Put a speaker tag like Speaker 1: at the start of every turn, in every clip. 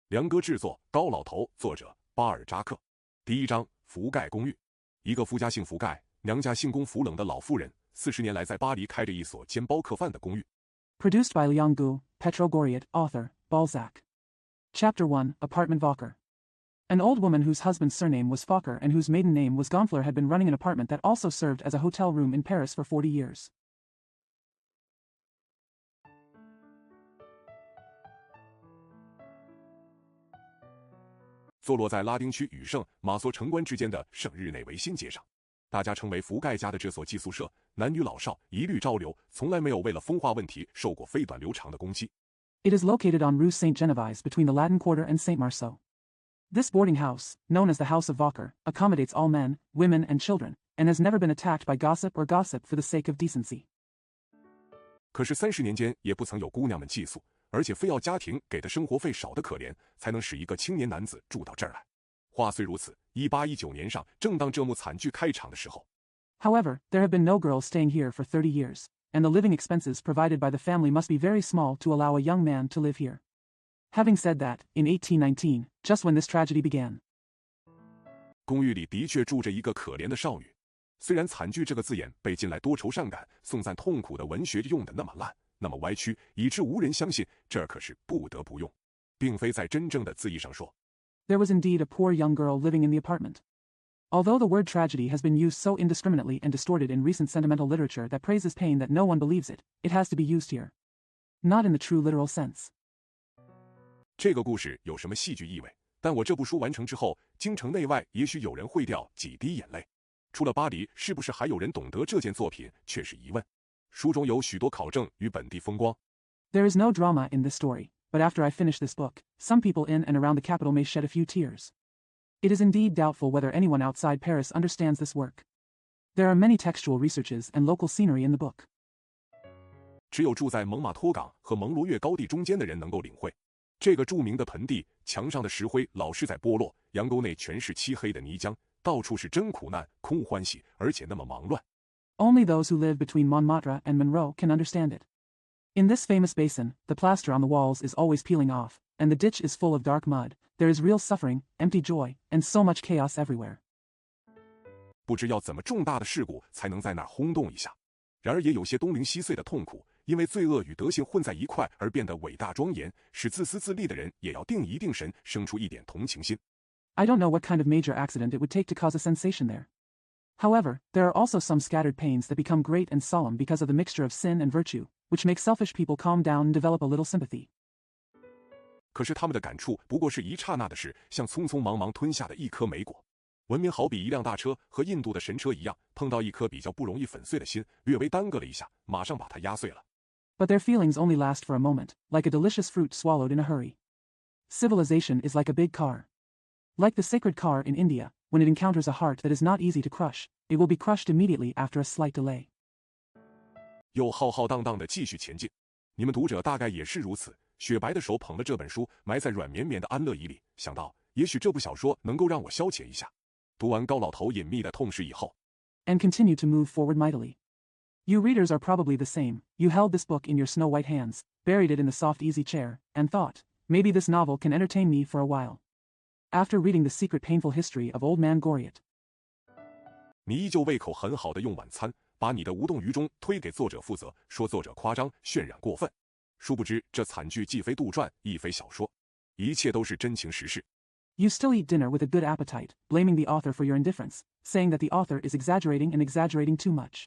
Speaker 1: 梁歌制作，高老头，作者巴尔扎克。第一章，福盖公寓。一个夫家姓福盖，娘家姓龚，福冷的老妇人，40年来在巴黎开着一所兼包客饭的公寓。
Speaker 2: Produced by Liang Gu, Petro Goriot, author, Balzac. Chapter 1, Apartment Fokker. An old woman whose husband's surname was Fokker and whose maiden name was Gonfler had been running an apartment that also served as a hotel room in Paris for 40 years.
Speaker 1: 坐落在拉丁区与圣马索城关之间的圣日内维新街上，大家称为福盖家的这所寄宿舍，男女老少一律招留，从来没有为了风化问题受过飞短流长的工期。
Speaker 2: It is located on Rue Saint-Geneviève between the Latin Quarter and Saint-Marceau. This boarding house, known as the House of Fokker, accommodates all men, women, and children, and has never been attacked by gossip or gossip for the sake of decency.
Speaker 1: 可是30年间也不曾有姑娘们寄宿，而且非要家庭给的生活费少得可怜，才能使一个青年男子住到这儿来。话虽如此，1819年上，正当这幕惨剧开场的时候。
Speaker 2: However, there have been no girls staying here for 30 years, and the living expenses provided by the family must be very small to allow a young man to live here. Having said that, in 1819, just when this tragedy began,
Speaker 1: 公寓里的确住着一个可怜的少女。虽然惨剧这个字眼被近来多愁善感、颂赞痛苦的文学用得那么烂，那么歪曲，以致无人相信，这儿可是不得不用，并非在真正的字义上说。
Speaker 2: There was indeed a poor young girl living in the apartment. Although the word tragedy has been used so indiscriminately and distorted in recent sentimental literature that praises pain that no one believes it, it has to be used here. Not in the true literal sense.
Speaker 1: 这个故事有什么戏剧意味？但我这部书完成之后，京城内外也许有人会掉几滴眼泪。除了巴黎，是不是还有人懂得这件作品，却是疑问。书中有许多考证与本地风光。
Speaker 2: There is no drama in this story, but after I finish this book, some people in and around the capital may shed a few tears. It is indeed doubtful whether anyone outside Paris understands this work. There are many textual researches and local scenery in the book.
Speaker 1: 只有住在蒙马托港和蒙罗越高地中间的人能够领会。这个著名的盆地，墙上的石灰老是在剥落，羊沟内全是漆黑的泥浆，到处是真苦难，空欢喜，而且那么忙乱。
Speaker 2: Only those who live between Montmartre and Monroe can understand it. In this famous basin, the plaster on the walls is always peeling off, and the ditch is full of dark mud. There is real suffering, empty joy, and so much chaos everywhere.
Speaker 1: 不知要怎么重大的事故才能在那儿轰动一下。然而也有些东零西碎的痛苦，因为罪恶与德行混在一块而变得伟大庄严，使自私自利的人也要定一定神，生出一点同情心。
Speaker 2: I don't know what kind of major accident it would take to cause a sensation there. However, there are also some scattered pains that become great and solemn because of the mixture of sin and virtue, which make selfish people calm down and develop a little sympathy.
Speaker 1: 可是他们的感触不过是一刹那的事，像匆匆忙忙吞下的一颗莓果。文明好比一辆大车，和印度的神车一样，碰到一颗比较不容易粉碎的心，略微耽搁了一下，马上把它压碎了。
Speaker 2: But their feelings only last for a moment, like a delicious fruit swallowed in a hurry. Civilization is like a big car. Like the sacred car in India, when it encounters a heart that is not easy to crush, it will be crushed immediately after a slight delay.
Speaker 1: 又浩浩荡荡地继续前进。你们读者大概也是如此。雪白的手捧了这本书，埋在软绵绵的安乐椅里，想到也许这部小说能够让我消遣一下。读完高老头隐秘的痛史以后
Speaker 2: and continue to move forward mightily. You readers are probably the same. You held this book in your snow-white hands, buried it in the soft easy chair, and thought, maybe this novel can entertain me for a while. After reading the secret painful history of old man Goriot.
Speaker 1: 你依旧胃口很好的用晚餐，把你的无动于衷推给作者负责，说作者夸张渲染过分。殊不知这惨剧既非杜撰，亦非小说，一切都是真情实事。
Speaker 2: You still eat dinner with a good appetite, blaming the author for your indifference, saying that the author is exaggerating and exaggerating too much.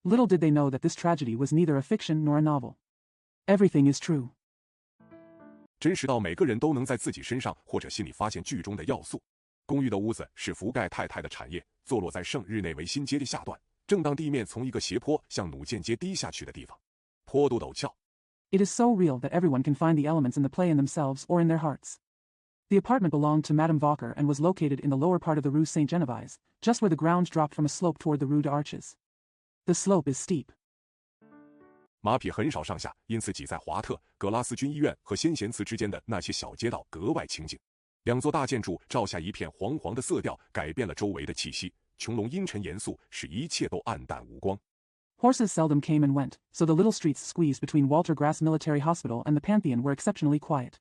Speaker 2: Little did they know that this tragedy was neither a fiction nor a novel. Everything is true.
Speaker 1: 真实到每个人都能在自己身上或者心里发现剧中的要素。公寓的屋子是福盖太太的产业，坐落在圣日内维新街的下段，正当地面从一个斜坡向弩箭街低下去的地方，坡度陡峭。
Speaker 2: It is so real that everyone can find the elements in the play in themselves or in their hearts. The apartment belonged to Madame Fokker and was located in the lower part of the Rue Saint-Geneviève, just where the ground dropped from a slope toward the Rue d'Arches. The slope is steep.
Speaker 1: 马匹很少上下，因此挤在华特、格拉斯军医院和先贤祠之间的那些小街道格外清静。两座大建筑照下一片黄黄的色调，改变了周围的气息。穹隆阴沉严肃，使一切都暗淡无光。
Speaker 2: Horses seldom came and went, so the little streets squeezed between Walter Grass Military Hospital and the Pantheon were exceptionally quiet.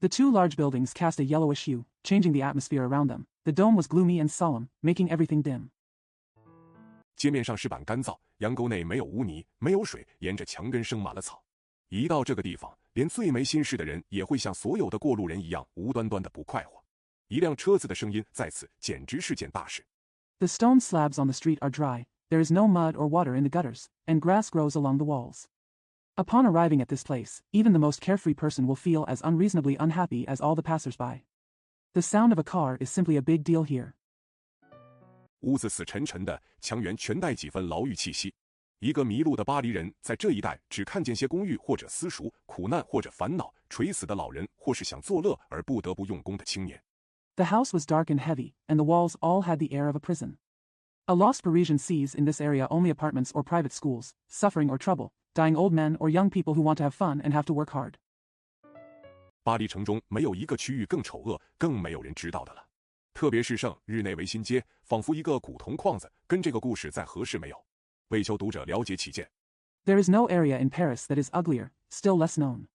Speaker 2: The two large buildings cast a yellowish hue, changing the atmosphere around them. The dome was gloomy and solemn, making everything dim.
Speaker 1: 街面上石板干燥，羊沟内没有污泥，没有水，沿着墙根生满了草。一到这个地方，连最没心事的人也会像所有的过路人一样无端端的不快活。一辆车子的声音在此简直是件大事。
Speaker 2: The stone slabs on the street are dry, there is no mud or water in the gutters, and grass grows along the walls. Upon arriving at this place, even the most carefree person will feel as unreasonably unhappy as all the passers-by. The sound of a car is simply a big deal here.
Speaker 1: 屋子死沉沉的，墙垣全带几分牢狱气息。一个迷路的巴黎人在这一带只看见些公寓或者私塾，苦难或者烦恼，垂死的老人或是想作乐而不得不用功的青年。
Speaker 2: The house was dark and heavy, and the walls all had the air of a prison. A lost Parisian sees in this area only apartments or private schools, suffering or trouble, dying old men or young people who want to have fun and have to work hard.
Speaker 1: 巴黎城中没有一个区域更丑恶，更没有人知道的了。特别是圣日内维新街，仿佛一个古铜框子，跟这个故事再合适没有。为求读者了解起见
Speaker 2: There is no area in Paris that is uglier, still less known.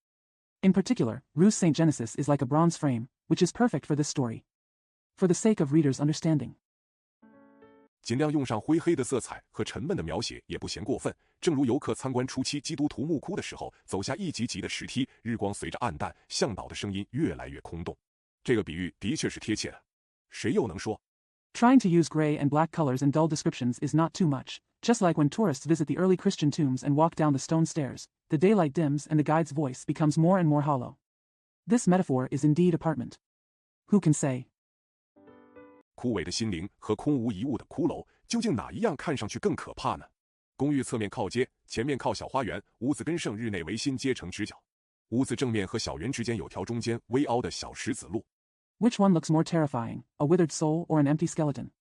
Speaker 2: In particular, Rue Saint-Genesis is like a bronze frame, which is perfect for this story. For the sake of readers' understanding.
Speaker 1: 尽量用上灰黑的色彩和沉闷的描写也不嫌过分，正如游客参观初期基督徒墓窟的时候，走下一级级的石梯，日光随着暗淡，向导的声音越来越空洞。这个比喻的确是贴切的。谁又能说
Speaker 2: Trying to use gray and black colors and dull descriptions is not too much, just like when tourists visit the early Christian tombs and walk down the stone stairs, the daylight dims and the guide's voice becomes more and more hollow. This metaphor is indeed apartment. Who can say?
Speaker 1: 枯萎的心灵和空无一物的骷髅，究竟哪一样看上去更可怕呢？公寓侧面靠街，前面靠小花园，屋子跟圣日内维新街成直角。屋子正面和小园之间有条中间微凹的小石子路。
Speaker 2: Which one looks more terrifying, a withered soul or an empty skeleton?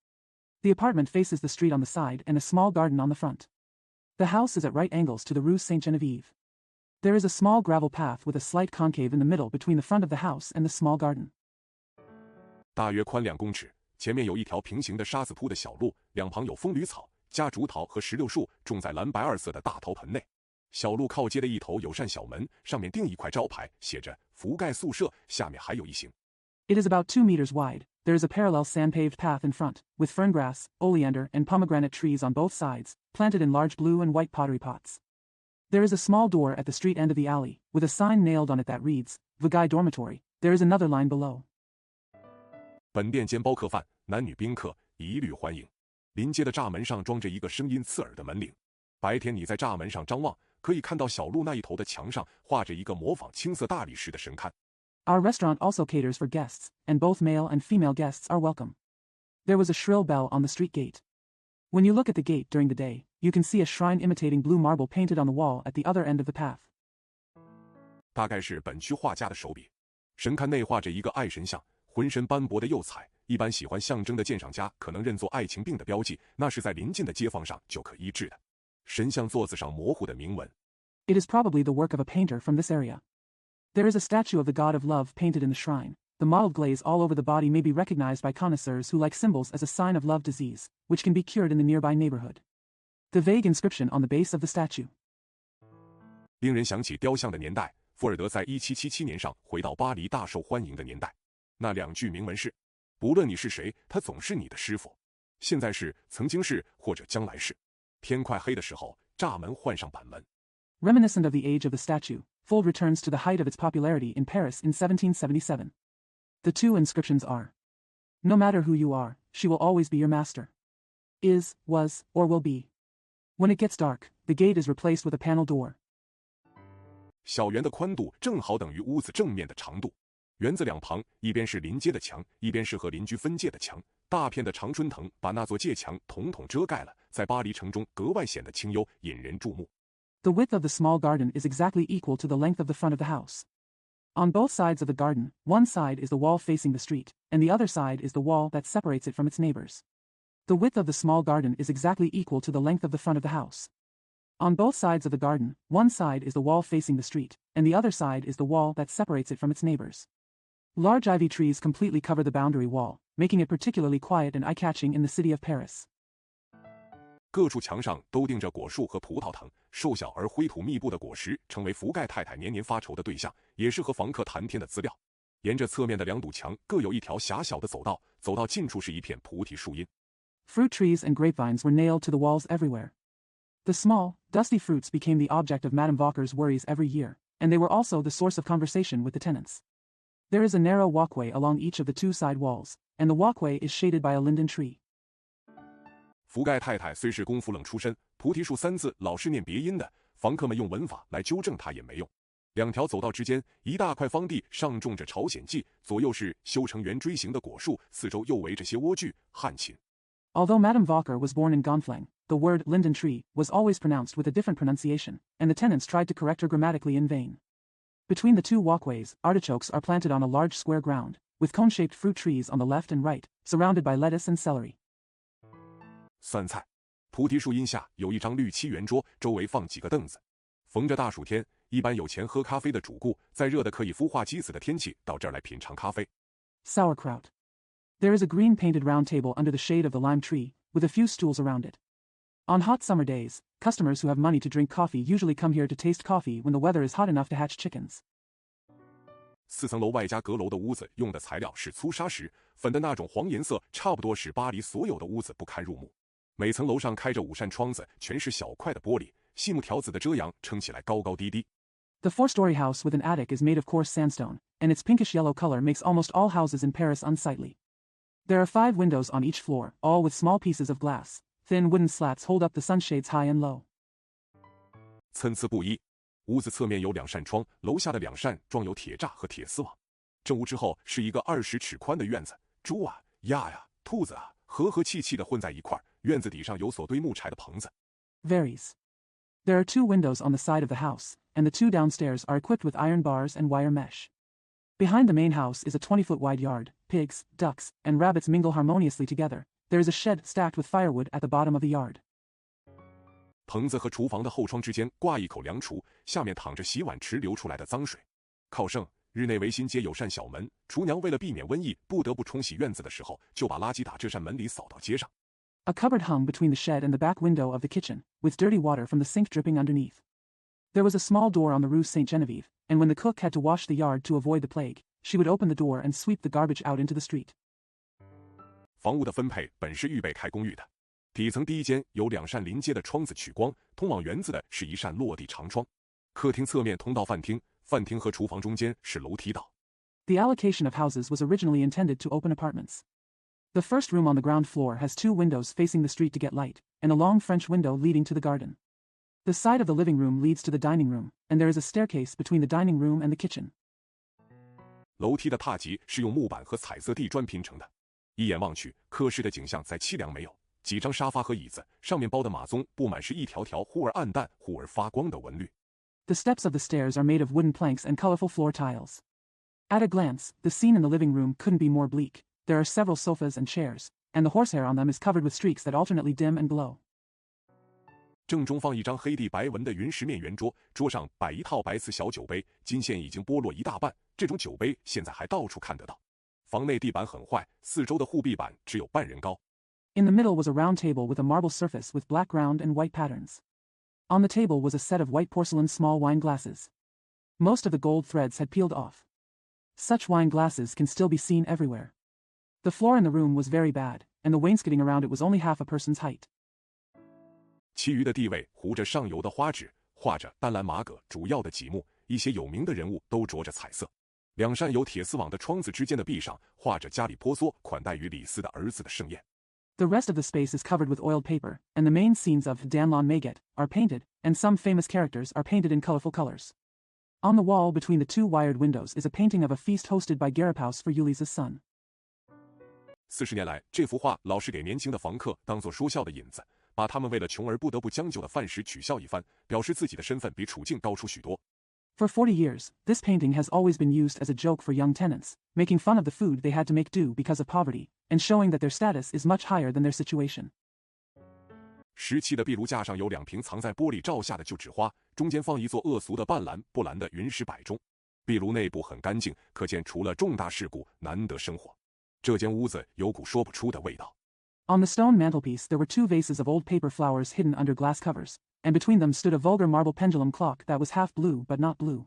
Speaker 2: The apartment faces the street on the side and a small garden on the front. The house is at right angles to the Rue Saint-Geneviève. There is a small gravel path with a slight concave in the middle between the front of the house and the small garden.
Speaker 1: 大约宽2公尺，前面有一条平行的沙子铺的小路，两旁有风吕草、夹竹桃和石榴树，种在蓝白二色的大陶盆内。小路靠街的一头有扇小门，上面钉一块招牌，写着“覆盖宿舍”，下面还有一行。
Speaker 2: It is about 2 meters wide. There is a parallel sand-paved path in front, with ferngrass, oleander, and pomegranate trees on both sides, planted in large blue and white pottery pots. There is a small door at the street end of the alley, with a sign nailed on it that reads, Vagai Dormitory. There is another line below.
Speaker 1: 本店兼包客饭，男女宾客一律欢迎。临街的栅门上装着一个声音刺耳的门铃。白天你在栅门上张望，可以看到小路那一头的墙上画着一个模仿青色大理石的神龛。
Speaker 2: Our restaurant also caters for guests, and both male and female guests are welcome. There was a shrill bell on the street gate. When you look at the gate during the day, you can see a shrine imitating blue marble painted on the wall at the other end of the path.
Speaker 1: 大概是本区画家的手笔。神龛内画着一个爱神像，浑身斑驳的釉彩，一般喜欢象征的鉴赏家可能认作爱情病的标记，那是在邻近的街坊上就可医治的。神像座子上模糊的铭文。
Speaker 2: It is probably the work of a painter from this area. There is a statue of the god of love painted in the shrine. The mottled glaze all over the body may be recognized by connoisseurs who like symbols as a sign of love disease, which can be cured in the nearby neighborhood. The vague inscription on the base of the statue.
Speaker 1: 令人想起雕像的年代，福尔德在1777年上回到巴黎大受欢迎的年代。那2句铭文是：不论你是谁，他总是你的师傅。现在是，曾经是，或者将来是。天快黑的时候，栅门换上板门。
Speaker 2: Reminiscent of the age of the statue, Fold returns to the height of its popularity in Paris in 1777. The two inscriptions are: No matter who you are, she will always be your master. Is, was, or will be. When it gets dark, the gate is replaced with a panel door.
Speaker 1: 小园的宽度正好等于屋子正面的长度。园子两旁，一边是临街的墙，一边是和邻居分界的墙。大片的常春藤把那座界墙统统遮盖了，在巴黎城中格外显得清幽，引人注目。
Speaker 2: The width of the small garden is exactly equal to the length of the front of the house. On both sides of the garden, one side is the wall facing the street, and the other side is the wall that separates it from its neighbors. The width of the small garden is exactly equal to the length of the front of the house. On both sides of the garden, one side is the wall facing the street, and the other side is the wall that separates it from its neighbors. Large ivy trees completely cover the boundary wall, making it particularly quiet and eye-catching in the city of Paris.
Speaker 1: 各处墙上都钉着果树和葡萄藤，瘦小而灰土密布的果实成为福盖太太年年发愁的对象，也是和房客谈天的资料。沿着侧面的两堵墙各有一条狭小的走道，走到近处是一片菩提树荫。
Speaker 2: Fruit trees and grapevines were nailed to the walls everywhere. The small, dusty fruits became the object of Madame Walker's worries every year, and they were also the source of conversation with the tenants. There is a narrow walkway along each of the two side walls, and the walkway is shaded by a linden tree.
Speaker 1: 福盖太太虽是功夫冷出身，菩提树三字老是念别音的，房客们用文法来纠正她也没用。两条走道之间，一大块荒地上种着朝鲜蓟，左右是修成圆锥形的果树，四周又围着些莴苣、旱芹。
Speaker 2: Although Madame Walker was born in Gonflang, the word linden tree was always pronounced with a different pronunciation, and the tenants tried to correct her grammatically in vain. Between the two walkways, artichokes are planted on a large square ground, with cone-shaped fruit trees on the left and right, surrounded by lettuce and celery.
Speaker 1: 酸菜，菩提树荫下有一张绿漆圆桌，周围放几个凳子。逢着大暑天，一般有钱喝咖啡的主顾，在热的可以孵化鸡子的天气，到这儿来品尝咖啡。
Speaker 2: Sauerkraut. There is a green painted round table under the shade of the lime tree, with a few stools around it. On hot summer days, customers who have money to drink coffee usually come here to taste coffee when the weather is hot enough to hatch chickens.
Speaker 1: 4层楼外加阁楼的屋子用的材料是粗砂石，粉的那种黄颜色，差不多使巴黎所有的屋子不堪入目。每层楼上开着5扇窗子，全是小块的玻璃，细木条子的遮阳撑起来高高低低。
Speaker 2: The four-story house with an attic is made of coarse sandstone, and its pinkish-yellow color makes almost all houses in Paris unsightly. There are 5 windows on each floor, all with small pieces of glass. Thin wooden slats hold up the sunshades high and low.
Speaker 1: 参差不一。屋子侧面有2扇窗，楼下的2扇装有铁栅和铁丝网。正屋之后是一个20尺宽的院子，猪啊、鸭呀、兔子啊，和气气的混在一块儿。院子底上有所堆木柴的棚子。
Speaker 2: Varies. There are 2 windows on the side of the house, and the 2 downstairs are equipped with iron bars and wire mesh. Behind the main house is a 20-foot wide yard. Pigs, ducks, and rabbits mingle harmoniously together. There is a shed stacked with firewood at the bottom of the yard.
Speaker 1: 棚子和厨房的后窗之间挂一口凉厨，下面淌着洗碗池流出来的脏水。靠剩日内维新街有扇小门，厨娘为了避免瘟疫，不得不冲洗院子的时候，就把垃圾打这扇门里扫到街上。
Speaker 2: A cupboard hung between the shed and the back window of the kitchen, with dirty water from the sink dripping underneath. There was a small door on the Rue Saint-Geneviève, and when the cook had to wash the yard to avoid the plague, she would open the door and sweep the garbage out into the street.
Speaker 1: 房屋的分配本是预备开公寓的。底层第一间有2扇临街的窗子取光，通往园子的是一扇落地长窗。客厅侧面通到饭厅，饭厅和厨房中间是楼梯道。
Speaker 2: The allocation of houses was originally intended to open apartments. The first room on the ground floor has 2 windows facing the street to get light, and a long French window leading to the garden. The side of the living room leads to the dining room, and there is a staircase between the dining room and the kitchen.
Speaker 1: 楼梯的踏级是用木板和彩色地砖拼成的。一眼望去，客室的景象再凄凉没有。几张沙发和椅子，上面包的马鬃布满是一条条忽而暗淡、忽而发光的纹律。
Speaker 2: The steps of the stairs are made of wooden planks and colorful floor tiles. At a glance, the scene in the living room couldn't be more bleak. There are several sofas and chairs, and the horsehair on them is covered with streaks that alternately dim and glow.
Speaker 1: 正中放一张黑地白纹的云石面圆桌，桌上摆一套白瓷小酒杯，金线已经剥落一大半，这种酒杯现在还到处看得到。房内地板很坏，四周的护壁板只有半人高。
Speaker 2: In the middle was a round table with a marble surface with black ground and white patterns. On the table was a set of white porcelain small wine glasses. Most of the gold threads had peeled off. Such wine glasses can still be seen everywhere. The floor in the room was very bad, and the wainscoting around it was only half a person's height.
Speaker 1: 其余的地位糊着上油的花纸，画着丹兰马葛主要的几幕，一些有名的人物都着着彩色。2扇有铁丝网的窗子之间的壁上画着加里波梭款待于李斯的儿子的盛宴。
Speaker 2: The rest of the space is covered with oiled paper, and the main scenes of Danlon Maguette are painted, and some famous characters are painted in colorful colors. On the wall between the 2 wired windows is a painting of a feast hosted by Garipaus for Ulysses' son.
Speaker 1: 40年来，这幅画老是给年轻的房客当作说笑的引子，把他们为了穷而不得不将就的饭食取笑一番，表示自己的身份比处境高出许多。
Speaker 2: For 40 years, this painting has always been used as a joke for young tenants, making fun of the food they had to make do because of poverty, and showing that their status is much higher than their situation.
Speaker 1: 17的壁炉架上有2瓶藏在玻璃罩下的旧纸花，中间放一座恶俗的半蓝不蓝的云石摆钟。壁炉内部很干净，可见除了重大事故，难得生活。这间屋子有股说不出的味道。
Speaker 2: On the stone mantelpiece there were 2 vases of old paper flowers hidden under glass covers, and between them stood a vulgar marble pendulum clock that was half blue but not blue.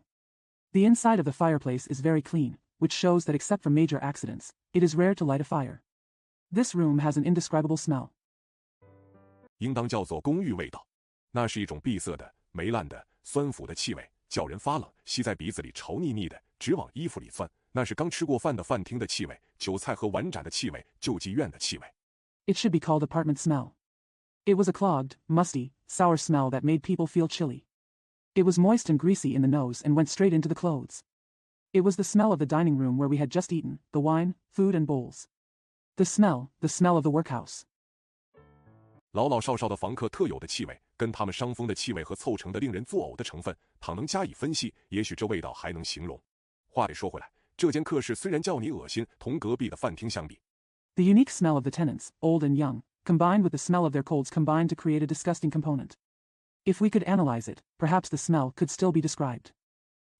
Speaker 2: The inside of the fireplace is very clean, which shows that except for major accidents, it is rare to light a fire. This room has an indescribable smell.
Speaker 1: 应当叫做公寓味道，那是一种闭塞的、霉烂的、酸腐的气味，叫人发冷，吸在鼻子里稠腻腻的，直往衣服里钻。那是刚吃过饭的饭厅的气味，韭菜和碗盏的气味，救济院的气味。
Speaker 2: It should be called apartment smell. It was a clogged, musty, sour smell that made people feel chilly. It was moist and greasy in the nose and went straight into the clothes. It was the smell of the dining room where we had just eaten, the wine, food and bowls. The smell of the workhouse.
Speaker 1: 老老少少的房客特有的气味，跟他们伤风的气味和凑成的令人作呕的成分，倘能加以分析，也许这味道还能形容。话得说回来，这间客室虽然叫你恶心，同隔壁的饭厅相比，
Speaker 2: The unique smell of the tenants, old and young, combined with the smell of their colds combined to create a disgusting component. If we could analyze it, perhaps the smell could still be described.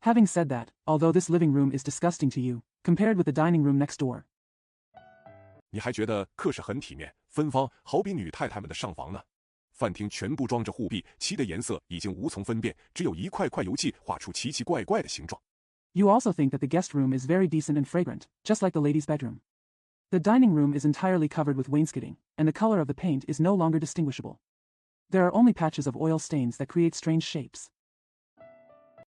Speaker 2: Having said that, although this living room is disgusting to you, compared with the dining room next door,
Speaker 1: 你还觉得客室很体面、芬芳，好比女太太们的上房呢？饭厅全部装着护壁，漆的颜色已经无从分辨，只有一块块油漆画出奇奇怪怪的形状。
Speaker 2: You also think that the guest room is very decent and fragrant, just like the ladies' bedroom. The dining room is entirely covered with wainscoting, and the color of the paint is no longer distinguishable. There are only patches of oil stains that create strange shapes.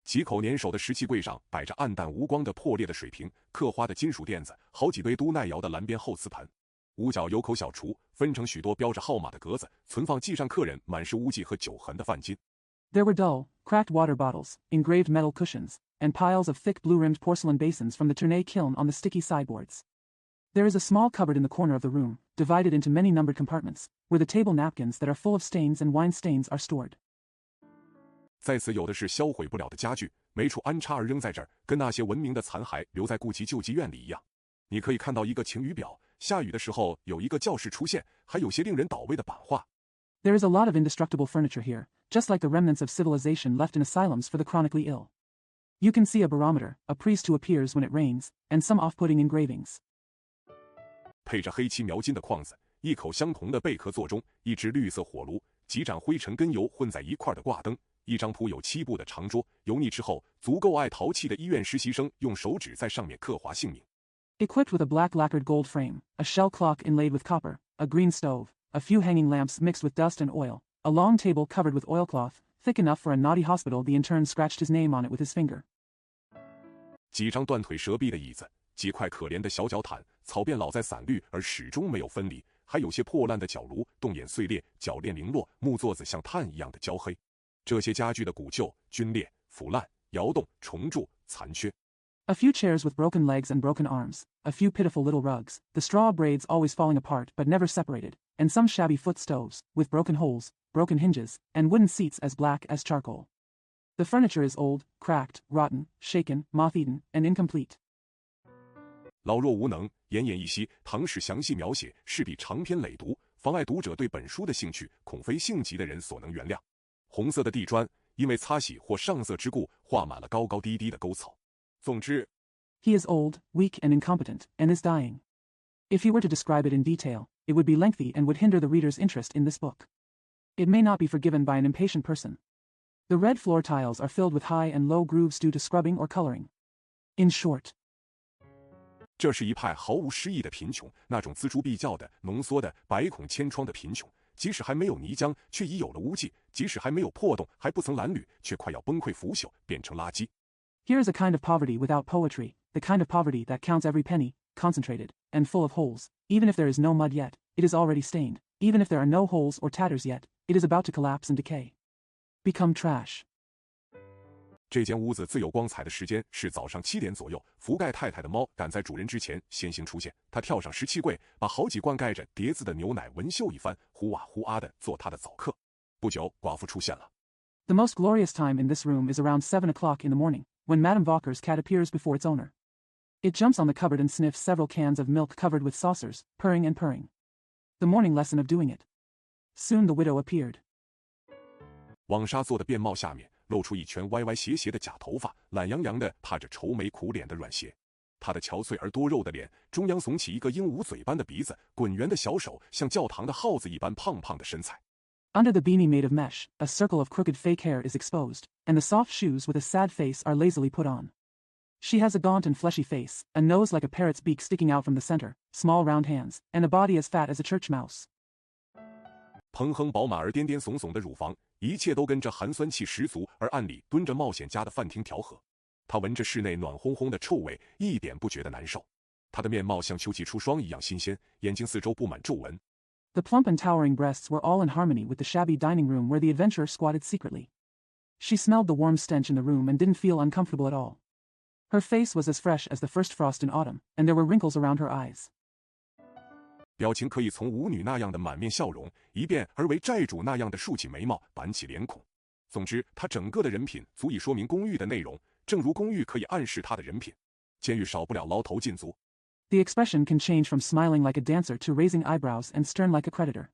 Speaker 1: 几口年首的石器柜上摆着暗淡无光的破裂的水瓶，刻花的金属垫子，好几堆都耐窑的蓝边厚瓷盆。屋角有口小厨，分成许多标着号码的格子，存放记上客人满是污迹和酒痕的饭巾。
Speaker 2: There were dull, cracked water bottles, engraved metal cushions, and piles of thick blue-rimmed porcelain basins from the Tournai kiln on the sticky sideboards. There is a small cupboard in the corner of the room, divided into many numbered compartments, where the table napkins that are full of stains and wine stains are stored.
Speaker 1: 在此有的是销毁不了的家具，没处安插而扔在这儿，跟那些文明的残骸留在顾及救济院里一样。你可以看到一个晴雨表，下雨的时候有一个教室出现，还有些令人倒胃的版画。
Speaker 2: There is a lot of indestructible furniture here, just like the remnants of civilization left in asylums for the chronically ill. You can see a barometer, a priest who appears when it rains, and some off-putting engravings.
Speaker 1: 配着黑漆描金的框子，一口相同的贝壳座钟，一只绿色火炉，几盏灰尘跟油混在一块的挂灯，一张铺有漆布的长桌，油腻之后，足够爱淘气的医院实习生用手指在上面刻划姓名。
Speaker 2: Equipped with a black lacquered gold frame, a shell clock inlaid with copper, a green stove, a few hanging lamps mixed with dust and oil, a long table covered with oilcloth, thick enough for a naughty hospital, the intern scratched his name on it with his finger.
Speaker 1: 几张断腿折臂的椅子，几块可怜的小脚毯，草便老在散绿而始终没有分离，还有些破烂的角炉，洞眼碎裂，铰链零落，木座子像炭一样的焦黑。这些家具的古旧、皲裂、腐烂、摇动、重铸、残缺。
Speaker 2: A few chairs with broken legs and broken arms, a few pitiful little rugs, the straw braids always falling apart but never separated, and some shabby foot stoves, with broken holes, broken hinges, and wooden seats as black as charcoal. The furniture is old, cracked, rotten, shaken, moth-eaten, and incomplete.
Speaker 1: 老弱无能，奄奄一息，唐史详细描写，势必长篇累牍，妨碍读者对本书的兴趣，恐非性急的人所能原谅。红色的地砖，因为擦洗或上色之故，画满了高高低低的沟槽。总之
Speaker 2: He is old, weak, and incompetent, and is dying. If he were to describe it in detail, it would be lengthy and would hinder the reader's interest in this book. It may not be forgiven by an impatient person. The red floor tiles are filled with high and low grooves due to scrubbing or coloring. In short,
Speaker 1: 这是一派毫无诗意的贫穷，那种锱铢必较的、浓缩的、百孔千疮的贫穷。即使还没有泥浆，却已有了污迹；即使还没有破洞，还不曾褴褛，却快要崩溃腐朽，变成垃圾。
Speaker 2: Here is a kind of poverty without poetry, the kind of poverty that counts every penny, concentrated, and full of holes. Even if there is no mud yet, it is already stained. Even if there are no holes or tatters yet, it is about to collapse and decay. Become trash.
Speaker 1: 这间屋子最有光彩的时间是早上7点左右，福盖太太的猫赶在主人之前先行出现。它跳上石器柜，把好几罐盖着碟子的牛奶闻嗅一番，呼啊呼啊的做它的早课。不久，寡妇出现了。
Speaker 2: The most glorious time in this room is around 7 o'clock in the morning, when Madame Walker's cat appears before its owner. It jumps on the cupboard and sniffs several cans of milk covered with saucers, purring and purring. The morning lesson of doing it. Soon the widow appeared.
Speaker 1: 网纱做的便帽下面露出一圈歪歪斜斜的假头发，懒洋洋地踏着愁眉苦脸的软鞋。她的憔悴而多肉的脸中央耸起一个鹦鹉嘴般的鼻子，滚圆的小手像教堂的耗子一般胖胖的身材。
Speaker 2: Under the beanie made of mesh, a circle of crooked fake hair is exposed, and the soft shoes with a sad face are lazily put on. She has a gaunt and fleshy face, a nose like a parrot's beak sticking out from the center, small round hands, and a body as fat as a church mouse.
Speaker 1: 蓬亨饱满而颠颠耸耸的乳房，一切都跟着含酸气十足而暗里蹲着冒险家的饭厅调和。他闻着室内暖烘烘的臭味，一点不觉得难受。他的面貌像秋季初霜一样新鲜，眼睛四周布满皱纹。
Speaker 2: The plump and towering breasts were all in harmony with the shabby dining room where the adventurer squatted secretly. She smelled the warm stench in the room and didn't feel uncomfortable at all. Her face was as fresh as the first frost in autumn, and there were wrinkles around her eyes.
Speaker 1: 表情可以从舞女那样的满面笑容，一变而为债主那样的竖起眉毛，板起脸孔。总之，他整个的人品足以说明公寓的内容，正如公寓可以暗示他的人品。监狱少不了牢头禁足。
Speaker 2: The expression can change from smiling like a dancer to raising eyebrows and stern like a creditor.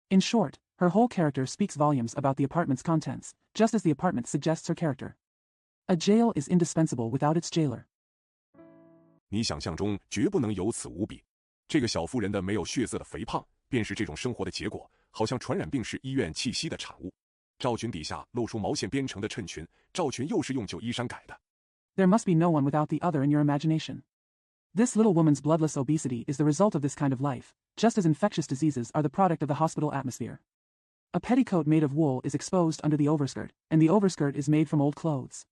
Speaker 2: In short, her whole character speaks volumes about the apartment's contents, just as the apartment suggests her character. A jail is indispensable without its jailer.
Speaker 1: 你想象中绝不能有此无比。这个小妇人的没有血色的肥胖，便是这种生活的结果，好像传染病是医院气息的产物。罩裙底下露出毛线编成的衬裙，罩裙又是用旧衣衫改的。
Speaker 2: There must be no one without the other in your imagination. This little woman's bloodless obesity is the result of this kind of life, just as infectious diseases are the product of the hospital atmosphere. A petticoat made of wool is exposed under the overskirt, and the overskirt is made from old clothes.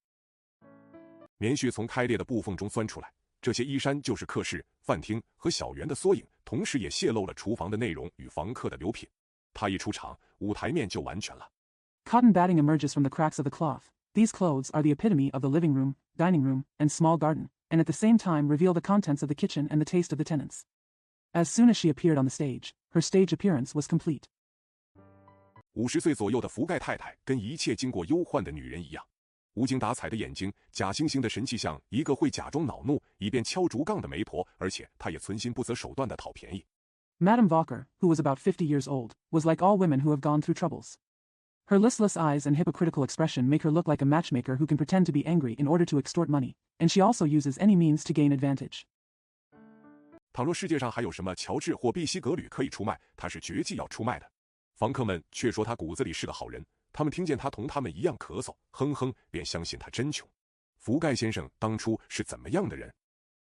Speaker 1: 棉絮从开裂的布缝中钻出来，这些衣衫就是客室、饭厅和小园的缩影，同时也泄露了厨房的内容与房客的流品。他一出场，舞台面就完全了。
Speaker 2: Cotton batting emerges from the cracks of the cloth. These clothes are the epitome of the living room, dining room, and small garden, and at the same time reveal the contents of the kitchen and the taste of the tenants. As soon as she appeared on the stage, her stage appearance was complete.
Speaker 1: 50岁左右的福盖太太跟一切经过忧患的女人一样，无精打采的眼睛，假惺惺的神气，像一个会假装恼怒以便敲竹杠的媒婆，而且她也存心不择手段地讨便宜。
Speaker 2: Madame Walker, who was about 50 years old, was like all women who have gone through troubles. Her listless eyes and hypocritical expression make her look like a matchmaker who can pretend to be angry in order to extort money, and she also uses any means to gain advantage.
Speaker 1: 倘若世界上还有什么乔治或碧西格吕可以出卖，他是绝技要出卖的。房客们却说他骨子里是个好人，他们听见他同他们一样咳嗽，哼哼，便相信他真穷。福盖先生当初是怎么样的人？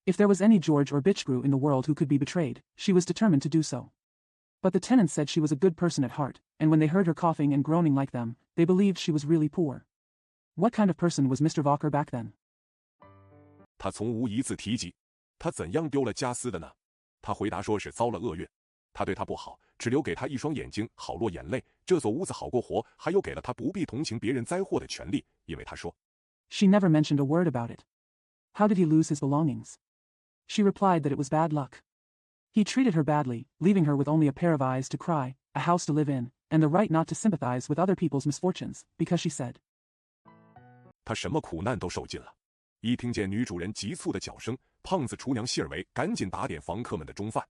Speaker 2: If there was any George or Bitchgrew in the world who could be betrayed, she was determined to do so. But the tenants said she was a good person at heart, and when they heard her coughing and groaning like them, they believed she was really poor. What kind of person was Mr. Walker back then?
Speaker 1: 他从无一次提及，他怎样丢了家私的呢？他回答说是遭了厄运。他对他不好，只留给他一双眼睛，好落眼泪。这所屋子好过活，还有给了他不必同情别人灾祸的权利，因为他说
Speaker 2: She never mentioned a word about it. How did he lose his belongings? She replied that it was bad luck. He treated her badly, leaving her with only a pair of eyes to cry, a house to live in, and the right not to sympathize with other people's misfortunes, because she said.
Speaker 1: 他什么苦难都受尽了。一听见女主人急促的叫声，胖子厨娘谢尔维赶紧打点房客们的中饭。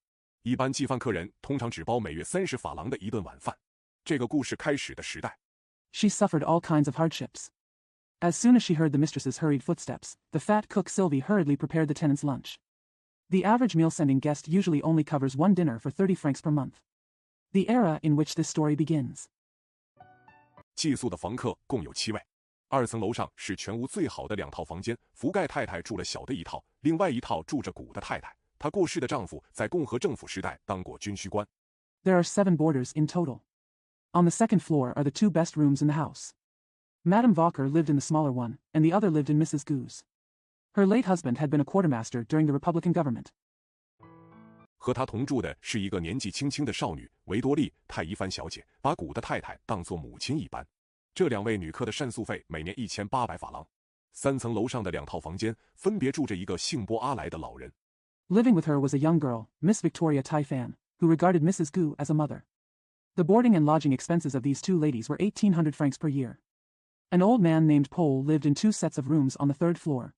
Speaker 1: 一般寄饭客人通常只包每月30法郎的一顿晚饭。这个故事开始的时代
Speaker 2: She suffered all kinds of hardships. As soon as she heard the mistress's hurried footsteps, the fat cook Sylvie hurriedly prepared the tenants' lunch. The average meal-sending guest usually only covers one dinner for 30 francs per month. The era in which this story begins.
Speaker 1: 寄宿的房客共有7位。2层楼上是全屋最好的2套房间，福盖太太住了小的一套，另外一套住着古的太太。她过世的丈夫在共和政府时代当过军需官。
Speaker 2: There are 7 boarders in total. On the second floor are the 2 best rooms in the house. Madame Walker lived in the smaller one, and the other lived in Mrs. Gu's. Her late husband had been a quartermaster during the Republican government.
Speaker 1: 和她同住的是一个年纪轻轻的少女维多利·泰伊帆小姐，把古的太太当作母亲一般。这2位女客的膳宿费每年1800法郎。3层楼上的2套房间分别住着一个姓波阿莱的老人。
Speaker 2: Living with her was a young girl, Miss Victoria Tai Fan, who regarded Mrs. Gu as a mother. The boarding and lodging expenses of these 2 ladies were 1,800 francs per year. An old man named Pole lived in 2 sets of rooms on the 3rd floor.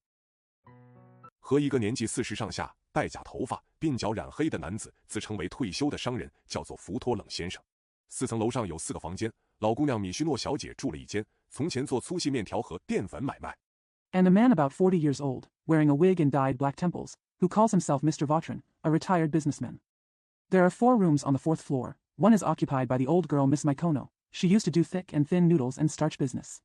Speaker 1: 和一个年纪40上下、带假头发、鬓角染黑的男子自称为退休的商人，叫做福托冷先生。4层楼上有4个房间，老姑娘米须诺小姐住了一间，从前做粗细面条和淀粉买卖。
Speaker 2: And a man about 40 years old, wearing a wig and dyed black temples, who calls himself Mr. Vautrin, a retired businessman. There are 4 rooms on the 4th floor. One is occupied by the old girl Miss Mykono. She used to do thick and thin noodles and starch business.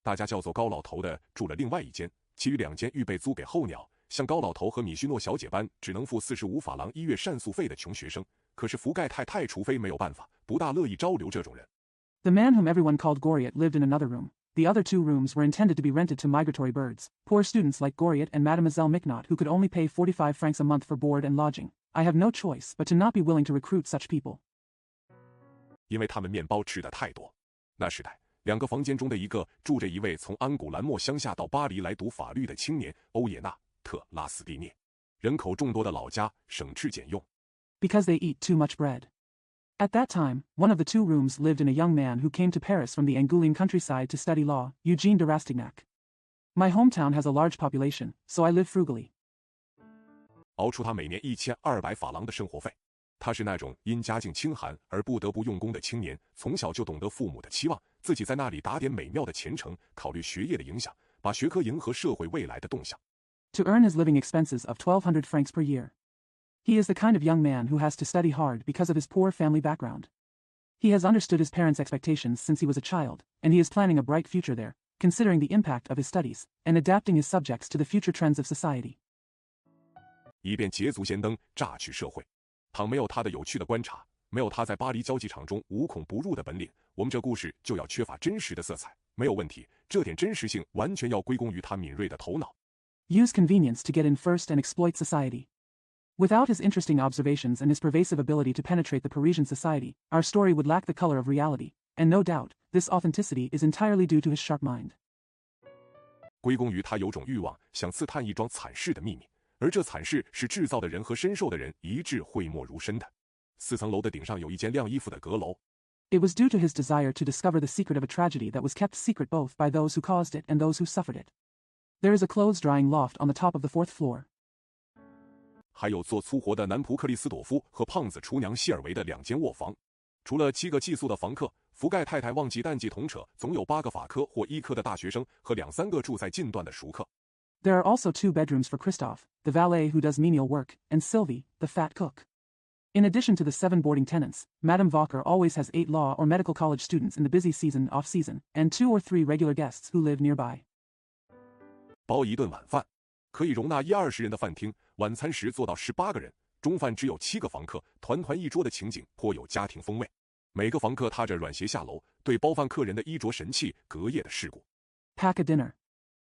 Speaker 1: 大家叫做高老头的住了另外一间，其余2间预备租给候鸟，像高老头和米须诺小姐般只能付45法郎1月膳宿费的穷学生。可是福盖太太除非没有办法，不大乐意招留这种人。
Speaker 2: The man whom everyone called Goriot lived in another room. The other 2 rooms were intended to be rented to migratory birds, poor students like Goriot and Mademoiselle Micnot who could only pay 45 francs a month for board and lodging. I have no choice but to not be willing to recruit such people.
Speaker 1: 因为他们面包吃的太多。那时代，2个房间中的一个住着一位从安古兰莫乡下到巴黎来读法律的青年欧也纳·特拉斯蒂涅。人口众多的老家省吃俭用。
Speaker 2: Because they eat too much bread. At that time, one of the 2 rooms lived in a young man who came to Paris from the Angoulême countryside to study law, Eugene de Rastignac. My hometown has a large population, so I live frugally.
Speaker 1: 熬出他每年1200法郎的生活费。他是那种因家境清寒而不得不用功的青年，从小就懂得父母的期望，自己在那里打点美妙的前程，考虑学业的影响，把学科迎合社会未来的动向。
Speaker 2: To earn his living expenses of 1,200 francs per year. He is the kind of young man who has to study hard because of his poor family background. He has understood his parents' expectations since he was a child, and he is planning a bright future there, considering the impact of his studies, and adapting his subjects to the future trends of society.
Speaker 1: 以便捷足先登，榨取社会。倘没有他的有趣的观察，没有他在巴黎交际场中无孔不入的本领，我们这故事就要缺乏真实的色彩。没有问题，这点真实性完全要归功于他敏锐的头脑。
Speaker 2: Use convenience to get in first and exploit society. Without his interesting observations and his pervasive ability to penetrate the Parisian society, our story would lack the color of reality, and no doubt, this authenticity is entirely due to his sharp mind.
Speaker 1: 归功于他有种欲望，想刺探一桩惨事的秘密，而这惨事是制造的人和深受的人一致讳莫如深的。4层楼的顶上有一间晾衣服的阁楼。
Speaker 2: It was due to his desire to discover the secret of a tragedy that was kept secret both by those who caused it and those who suffered it. There is a clothes-drying loft on the top of the 4th floor.
Speaker 1: 还有做粗活的南普克利斯朵夫和胖子厨娘希尔维的2间卧房。除了7个寄宿的房客，福盖太太忘记淡季同扯，总有8个法科或医科的大学生和2-3个住在近段的熟客。
Speaker 2: There are also 2 bedrooms for Christophe, the valet who does menial work, and Sylvie, the fat cook. In addition to the 7 boarding tenants, Madame Walker always has 8 law or medical college students in the busy season off-season, and 2 or 3 regular guests who live nearby.
Speaker 1: 包一顿晚饭，可以容纳10-20人的饭厅，晚餐时坐到18个人，中饭只有7个房客，团团一桌的情景颇有家庭风味。每个房客踏着软鞋下楼，对包饭客人的衣着神气、隔夜的事故。
Speaker 2: Pack a dinner.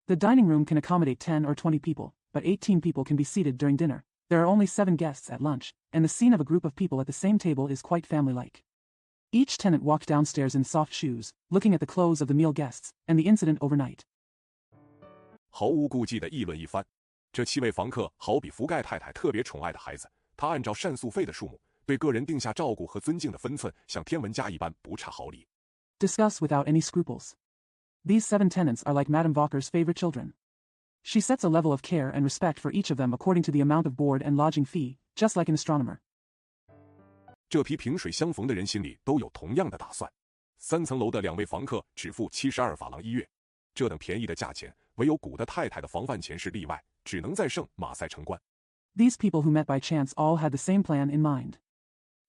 Speaker 2: The dining room can accommodate 10 or 20 people, but 18 people can be seated during dinner. There are only 7 guests at lunch, and the scene of a group of people at the same table is quite family-like. Each tenant walked downstairs in soft shoes, looking at the clothes of the meal guests, and the incident overnight.
Speaker 1: 毫无顾忌地议论一番。这7位房客好比福盖太太特别宠爱的孩子，他按照膳宿费的数目，对个人定下照顾和尊敬的分寸，像天文家一般不差毫厘。
Speaker 2: Discuss without any scruples. These 7 tenants are like Madame Walker's favorite children. She sets a level of care and respect for each of them according to the amount of board and lodging fee, just like an astronomer.
Speaker 1: 这批萍水相逢的人心里都有同样的打算。3层楼的2位房客只付72法郎1月，这等便宜的价钱，唯有古的太太的房饭钱是例外，只能在圣马赛城关。
Speaker 2: These people who met by chance all had the same plan in mind.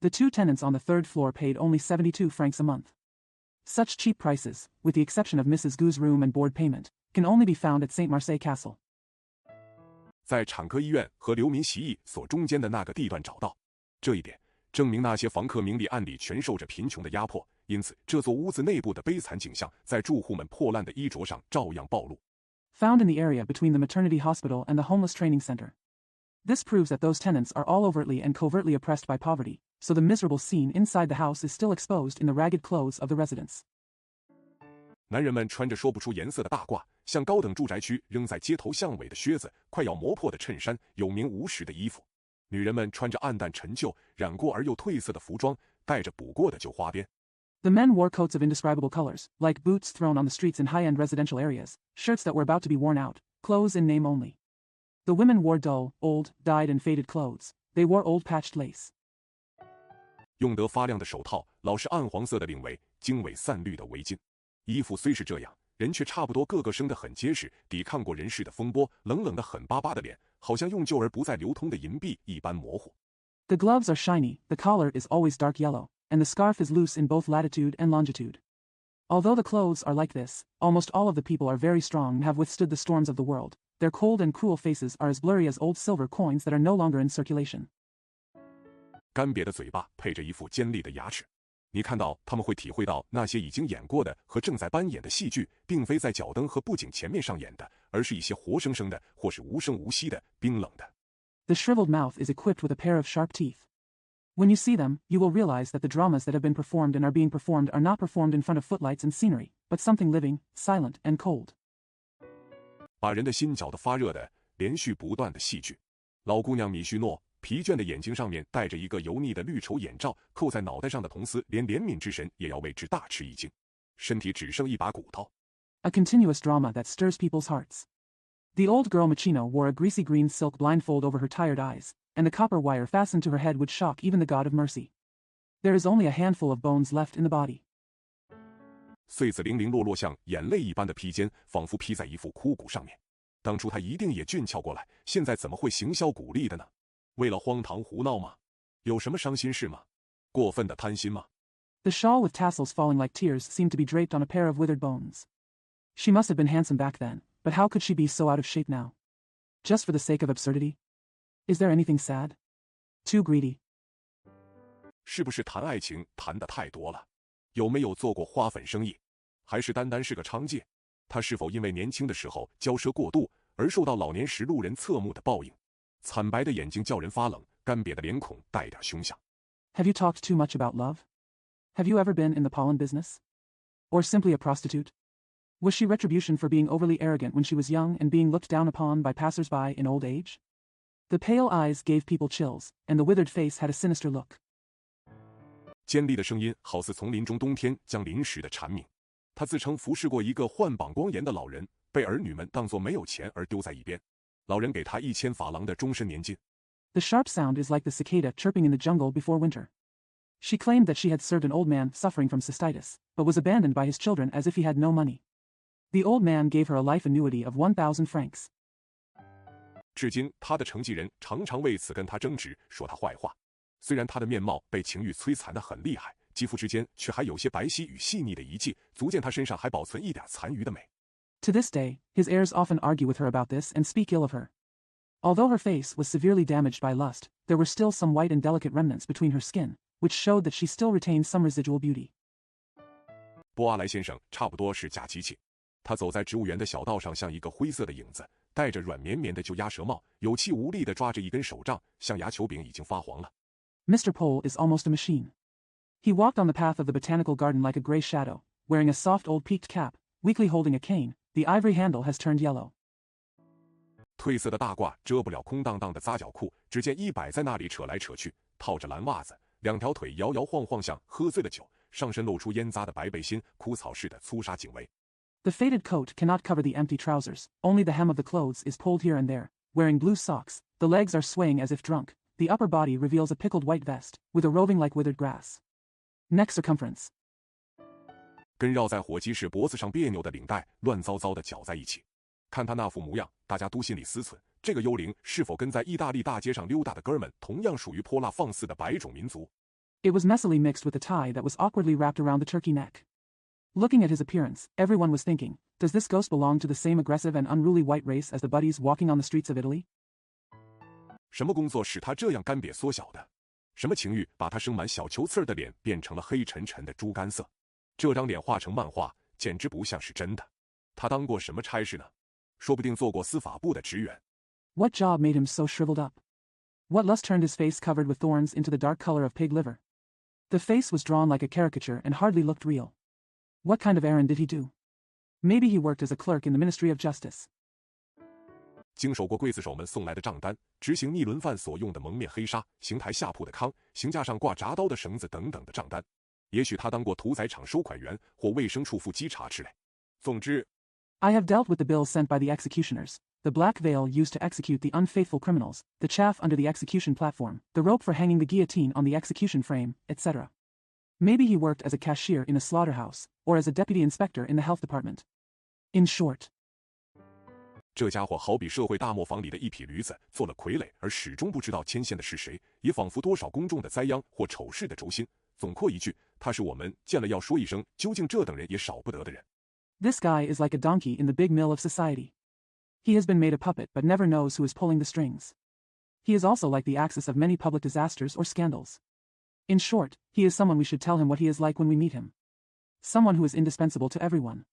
Speaker 2: The 2 tenants on the 3rd floor paid only 72 francs a month. Such cheap prices, with the exception of Mrs. Gu's room and board payment, can only be found at Saint Marseille Castle.
Speaker 1: 在产科医院和流民习役所中间的那个地段找到，这一点证明那些房客明里暗里全受着贫穷的压迫，因此这座屋子内部的悲惨景象在住户们破烂的衣着上照样暴露。
Speaker 2: Found in the area between the maternity hospital and the homeless training center. This proves that those tenants are all overtly and covertly oppressed by poverty, so the miserable scene inside the house is still exposed in the ragged clothes of the residents.
Speaker 1: 男人们穿着说不出颜色的大褂，像高等住宅区扔在街头巷尾的靴子，快要磨破的衬衫，有名无实的衣服。女人们穿着暗淡陈旧、染过而又褪色的服装，带着补过的旧花边。
Speaker 2: The men wore coats of indescribable colors, like boots thrown on the streets in high-end residential areas, shirts that were about to be worn out, clothes in name only. The women wore dull, old, dyed and faded clothes. They wore old patched lace.
Speaker 1: 用得发亮的手套，老是暗黄色的领围，经纬散绿的围巾。衣服虽是这样，人却差不多个个生得很结实，抵抗过人世的风波，冷冷的狠巴巴的脸，好像用旧而不再流通的银币一般模糊。
Speaker 2: The gloves are shiny, the collar is always dark yellow, and the scarf is loose in both latitude and longitude. Although the clothes are like this, almost all of the people are very strong and have withstood the storms of the world, their cold and cruel faces are as blurry as old silver coins that are no longer in circulation.
Speaker 1: 干瘪的嘴巴配着一副尖利的牙齿，你看到他们会体会到那些已经演过的和正在扮演的戏剧，并非在脚灯和布景前面上演的，而是一些活生生的或是无声无息的、冰冷的。
Speaker 2: The shriveled mouth is equipped with a pair of sharp teeth. When you see them, you will realize that the dramas that have been performed and are being performed are not performed in front of footlights and scenery, but something living, silent, and cold.
Speaker 1: 把人的心搅得发热的、连续不断的戏剧。老姑娘米须诺疲倦的眼睛上面戴着一个油腻的绿绸眼罩，扣在脑袋上的铜丝连怜悯之神也要为之大吃一惊，身体只剩一把骨头。
Speaker 2: A continuous drama that stirs people's hearts. The old girl Machino wore a greasy green silk blindfold over her tired eyes, and the copper wire fastened to her head would shock even the god of mercy. There is only a handful of bones left in the body.
Speaker 1: 穗子零零落落像眼泪一般的披肩，仿佛披在一副枯骨上面。当初他一定也俊俏过来，现在怎么会行销鼓励的呢？为了荒唐胡闹吗？有什么伤心事吗？过分的贪心吗？
Speaker 2: The shawl with tassels falling like tears seemed to be draped on a pair of withered bones. She must have been handsome back then, but how could she be so out of shape now? Just for the sake of absurdity? Is there anything sad? Too greedy.
Speaker 1: 是不是谈爱情谈得太多了？有没有做过花粉生意？还是单单是个娼妓？他是否因为年轻的时候骄奢过度，而受到老年时路人侧目的报应？惨白的眼睛叫人发冷，干瘪的脸孔带点凶相。
Speaker 2: Have you talked too much about love? Have you ever been in the pollen business? Or simply a prostitute? Was she retribution for being overly arrogant when she was young and being looked down upon by passers-by in old age? The pale eyes gave people chills, and the withered face had a sinister look.
Speaker 1: 尖利的声音好似丛林中冬天将临时的蝉鸣。他自称服侍过一个患膀胱炎的老人，被儿女们当作没有钱而丢在一边。老人给他1000法郎的终身年金。
Speaker 2: The sharp sound is like the cicada chirping in the jungle before winter. She claimed that she had served an old man suffering from cystitis, but was abandoned by his children as if he had no money. The old man gave her a life annuity of 1,000 francs.
Speaker 1: 至今，他的承继人常常为此跟他争执，说他坏话。虽然他的面貌被情欲摧残得很厉害，肌肤之间却还有些白皙与细腻的遗迹，足见他身上还保存一点残余的美。
Speaker 2: To this day, his heirs often argue with her about this and speak ill of her. Although her face was severely damaged by lust, there were still some white and delicate remnants between her skin, which showed that she still retained some residual beauty.
Speaker 1: 波阿莱先生差不多是假机器，他走在植物园的小道上，像一个灰色的影子，戴着软绵绵的旧鸭舌帽，有气无力地抓着一根手杖，象牙球柄已经发黄了。
Speaker 2: Mr. Pole is almost a machine. He walked on the path of the botanical garden like a gray shadow, wearing a soft old peaked cap, weakly holding a cane. The ivory handle has turned yellow.
Speaker 1: 褪色的大褂遮不了空荡荡的扎脚裤，只见一摆在那里扯来扯去，套着蓝袜子，两条腿摇摇晃晃，像喝醉了酒，上身露出烟渣的白背心，枯草似的粗纱颈围。
Speaker 2: The faded coat cannot cover the empty trousers, only the hem of the clothes is pulled here and there. Wearing blue socks, the legs are swaying as if drunk. The upper body reveals a pickled white vest, with a roving like withered grass. Neck circumference.
Speaker 1: 跟绕在火鸡士脖子上别扭的领带乱糟糟地搅在一起。看他那副模样，大家都心里思忖，这个幽灵是否跟在意大利大街上溜达的哥们同样属于泼辣放肆的白种民族？
Speaker 2: It was messily mixed with a tie that was awkwardly wrapped around the turkey neck. Looking at his appearance, everyone was thinking, does this ghost belong to the same aggressive and unruly white race as the buddies walking on the streets of Italy?
Speaker 1: 什么工作使他这样干瘪缩小的？什么情欲把他生满小球刺的脸变成了黑沉沉的猪肝色？这张脸画成漫画，简直不像是真的。他当过什么差事呢？说不定做过司法部的职员。
Speaker 2: What job made him so shriveled up? What lust turned his face covered with thorns into the dark color of pig liver? The face was drawn like a caricature and hardly looked real. What kind of errand did he do? Maybe he worked as a clerk in the Ministry of Justice.
Speaker 1: 经手过刽子手们送来的账单，执行逆轮犯所用的蒙面黑纱，刑台下铺的糠，刑架上挂铡刀的绳子等等的账单。也许他当过屠宰场收款员或卫生处副稽查之类。总之
Speaker 2: I have dealt with the bills sent by the executioners, the black veil used to execute the unfaithful criminals, the chaff under the execution platform, the rope for hanging the guillotine on the execution frame, etc. Maybe he worked as a cashier in a slaughterhouse, or as a deputy inspector in the health department. In short,
Speaker 1: 这家伙好比社会大磨坊里的一匹驴子，做了傀儡而始终不知道牵线的是谁，也仿佛多少公众的灾殃或丑事的轴心。总括一句，他是我们见了要说一声，究竟这等人也少不得的人。
Speaker 2: This guy is like a donkey in the big mill of society. He has been made a puppet but never knows who is pulling the strings. He is also like the axis of many public disasters or scandals. In short, he is someone we should tell him what he is like when we meet him. Someone who is indispensable to everyone.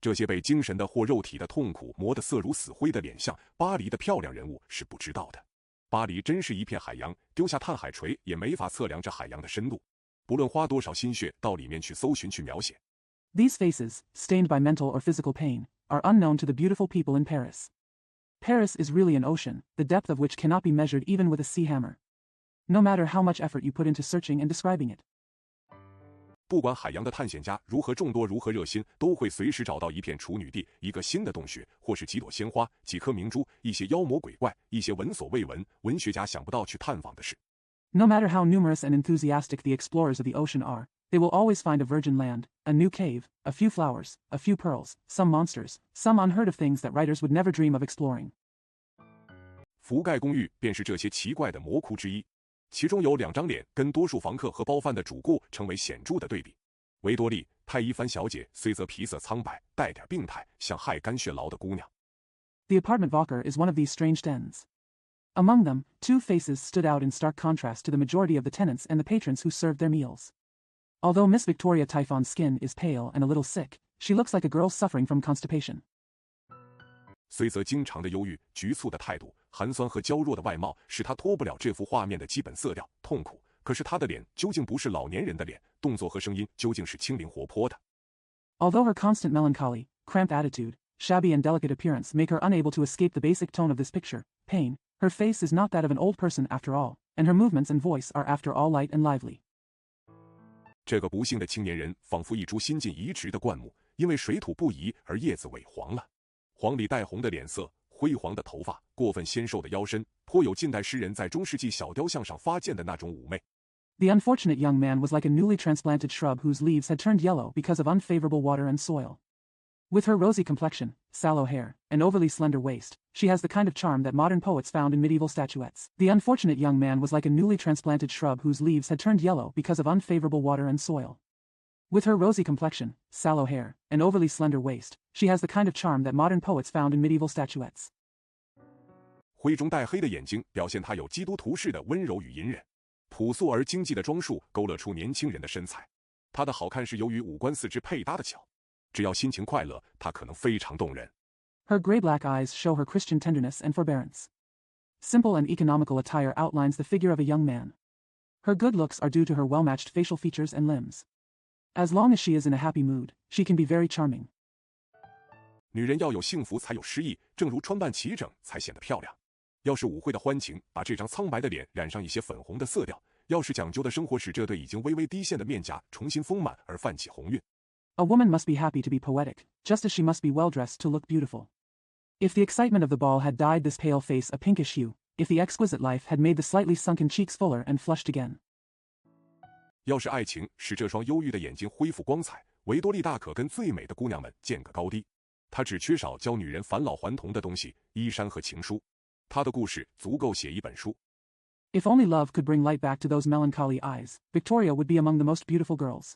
Speaker 1: 这些被精神的或肉体的痛苦磨得色如死灰的脸像巴黎的漂亮人物是不知道的。巴黎真是一片海洋，丢下探海锤也没法测量这海洋的深度。不论花多少心血到里面去搜寻去描写。
Speaker 2: These faces, stained by mental or physical pain, are unknown to the beautiful people in Paris. Paris is really an ocean, the depth of which cannot be measured even with a sea hammer. No matter how much effort you put into searching and describing it.
Speaker 1: 不管海洋的探险家如何众多如何热心，都会随时找到一片处女地，一个新的洞穴，或是几朵鲜花，几颗明珠，一些妖魔鬼怪，一些闻所未闻，文学家想不到去探访的事。
Speaker 2: No matter how numerous and enthusiastic the explorers of the ocean are, they will always find a virgin land, a new cave, a few flowers, a few pearls, some monsters, some unheard of things that writers would never dream of exploring.
Speaker 1: 福盖公寓便是这些奇怪的魔窟之一。其中有2张脸跟多数房客和包饭的主顾成为显著的对比。维多利·泰伊凡小姐虽则皮色苍白，带点病态，像害肝血痨的姑娘。
Speaker 2: The apartment Walker is one of these strange dens. Among them, 2 faces stood out in stark contrast to the majority of the tenants and the patrons who served their meals. Although Miss Victoria Typhon's skin is pale and a little sick, she looks like a girl suffering from constipation.
Speaker 1: 虽则经常的忧郁、局促的态度、寒酸和娇弱的外貌，使她脱不了这幅画面的基本色调，痛苦。可是她的脸究竟不是老年人的脸，动作和声音究竟是轻灵活泼的。
Speaker 2: Although her constant melancholy, cramped attitude, shabby and delicate appearance make her unable to escape the basic tone of this picture, pain, her face is not that of an old person after all, and her movements and voice are after all light and lively.
Speaker 1: 这个不幸的青年人仿佛一株新近移植的灌木，因为水土不宜而叶子萎黄了。黄里带红的脸色，辉煌的头发，过分纤瘦的腰身，颇有近代诗人在中世纪小雕像上发现的那种妩媚。
Speaker 2: The unfortunate young man was like a newly transplanted shrub whose leaves had turned yellow because of unfavorable water and soil. With her rosy complexion, sallow hair, and overly slender waist, she has the kind of charm that modern poets found in medieval statuettes. The unfortunate young man was like a newly transplanted shrub whose leaves had turned yellow because of unfavorable water and soil. With her rosy complexion, sallow hair, and overly slender waist, she has the kind of charm that modern poets found in medieval statuettes.
Speaker 1: 灰中带黑的眼睛表现她有基督徒式的温柔与隐忍，朴素而经济的装束勾勒出年轻人的身材。她的好看是由于五官四肢配搭的巧，只要心情快乐，她可能非常动人。
Speaker 2: Her gray-black eyes show her Christian tenderness and forbearance. Simple and economical attire outlines the figure of a young man. Her good looks are due to her well-matched facial features and limbs. As long as she is in a happy mood, she can be very charming.
Speaker 1: 女人要有幸福才有诗意，正如穿扮齐整才显得漂亮。要是舞会的欢情把这张苍白的脸染上一些粉红的色调，要是讲究的生活使这对已经微微低陷的面颊重新丰满而泛起红晕。
Speaker 2: A woman must be happy to be poetic, just as she must be well-dressed to look beautiful. If the excitement of the ball had dyed this pale face a pinkish hue, if the exquisite life had made the slightly sunken cheeks fuller and flushed again.
Speaker 1: 要是爱情使这双忧郁的眼睛恢复光彩，维多利大可跟最美的姑娘们见个高低。她只缺少教女人返老还童的东西，衣衫和情书。她的故事足够写一本书。
Speaker 2: If only love could bring light back to those melancholy eyes, Victoria would be among the most beautiful girls.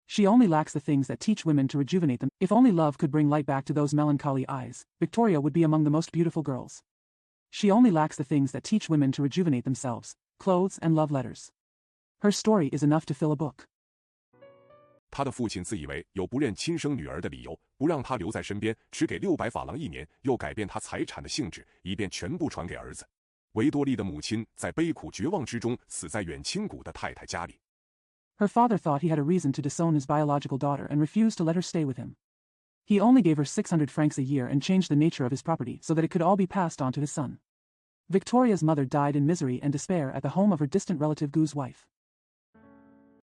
Speaker 2: She only lacks the things that teach women to rejuvenate them. If only love could bring light back to those melancholy eyes, Victoria would be among the most beautiful girls. She only lacks the things that teach women to rejuvenate themselves, clothes and love letters. Her story is enough to fill a book.
Speaker 1: 他的父亲自以为有不认亲生女儿的理由，不让她留在身边，只给600法郎1年，又改变她财产的性质，以便全部传给儿子。维多利的母亲在悲苦绝望之中死在远亲谷的太太家里。
Speaker 2: Her father thought he had a reason to disown his biological daughter and refused to let her stay with him. He only gave her 600 francs a year and changed the nature of his property so that it could all be passed on to his son. Victoria's mother died in misery and despair at the home of her distant relative Gu's wife.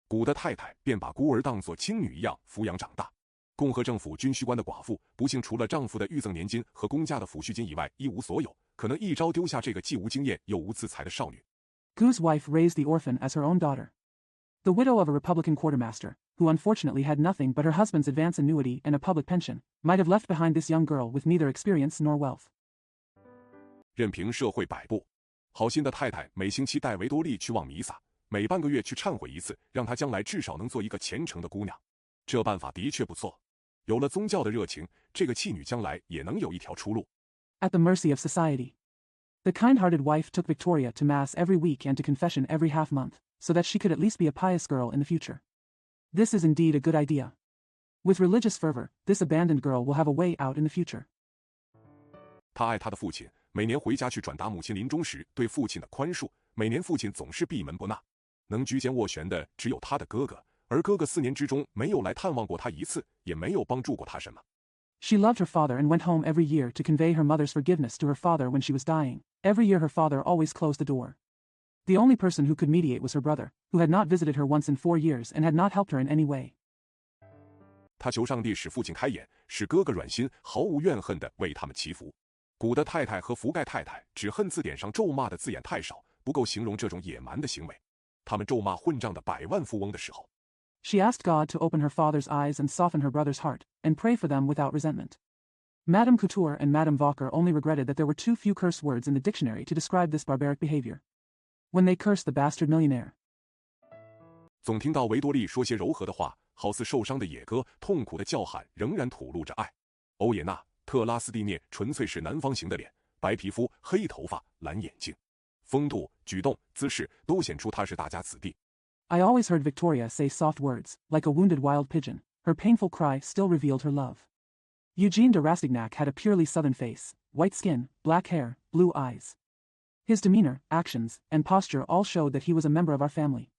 Speaker 1: 古的太太便把孤儿当作亲女一样抚养长大。共和政府军需官的寡妇，不幸除了丈夫的预赠年金和公家的抚恤金以外，一无所有，可能一朝丢下这个既无经验又无自裁的少女。
Speaker 2: Gu's wife raised the orphan as her own daughter. The widow of a Republican quartermaster, who unfortunately had nothing but her husband's advance annuity and a public pension, might have left behind this young girl with neither experience nor wealth.
Speaker 1: 任凭社会摆布，好心的太太每星期带维多利去望弥撒，每半个月去忏悔一次，让她将来至少能做一个虔诚的姑娘。这办法的确不错。有了宗教的热情，这个弃女将来也能有一条出路。
Speaker 2: At the mercy of society. The kind-hearted wife took Victoria to Mass every week and to confession every half-month, so that she could at least be a pious girl in the future. This is indeed a good idea. With religious fervor, this abandoned girl will have a way out in the future.
Speaker 1: 他爱他的父亲，每年回家去转达母亲临终时对父亲的宽恕，每年父亲总是闭门不纳，能居间斡旋的只有他的哥哥，而哥哥4年之中没有来探望过他一次，也没有帮助过他什么。
Speaker 2: She loved her father and went home every year to convey her mother's forgiveness to her father when she was dying. Every year her father always closed the door. The only person who could mediate was her brother, who had not visited her once in 4 years and had not helped her in any way.
Speaker 1: 他求上帝使父亲开眼，使哥哥软心，毫无怨恨地为他们祈福。古的太太和福盖太太只恨字典上咒骂的字眼太少，不够形容这种野蛮的行为。他们咒骂混账的百万富翁的时候，
Speaker 2: She asked God to open her father's eyes and soften her brother's heart, and pray for them without resentment. Madame Couture and Madame Walker only regretted that there were too few curse words in the dictionary to describe this barbaric behavior. When they cursed the bastard millionaire.
Speaker 1: 总听到维多利说些柔和的话，好似受伤的野鸽，痛苦的叫喊，仍然吐露着爱。欧也纳、特拉斯蒂涅纯粹是南方形的脸，白皮肤、黑头发、蓝眼睛，风度、举动、姿势都显出他是大家子弟。
Speaker 2: I always heard Victoria say soft words, like a wounded wild pigeon. Her painful cry still revealed her love. Eugene de Rastignac had a purely southern face, white skin, black hair, blue eyes. His demeanor, actions, and posture all showed that he was a member of our family.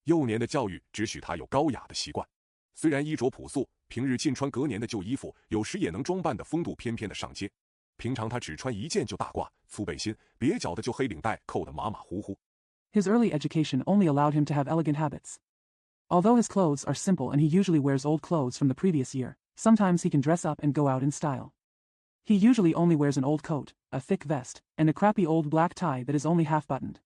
Speaker 1: 幼年的教育只许他有高雅的习惯，虽然衣着朴素，平日尽穿隔年的旧衣服，有时也能装扮得风度翩翩的上街。平常他只穿一件就大褂、粗背心，蹩脚的就黑领带扣得马马虎虎。
Speaker 2: His early education only allowed him to have elegant habits. Although his clothes are simple and he usually wears old clothes from the previous year, sometimes he can dress up and go out in style. He usually only wears an old coat, a thick vest, and a crappy old black tie that is only half-buttoned.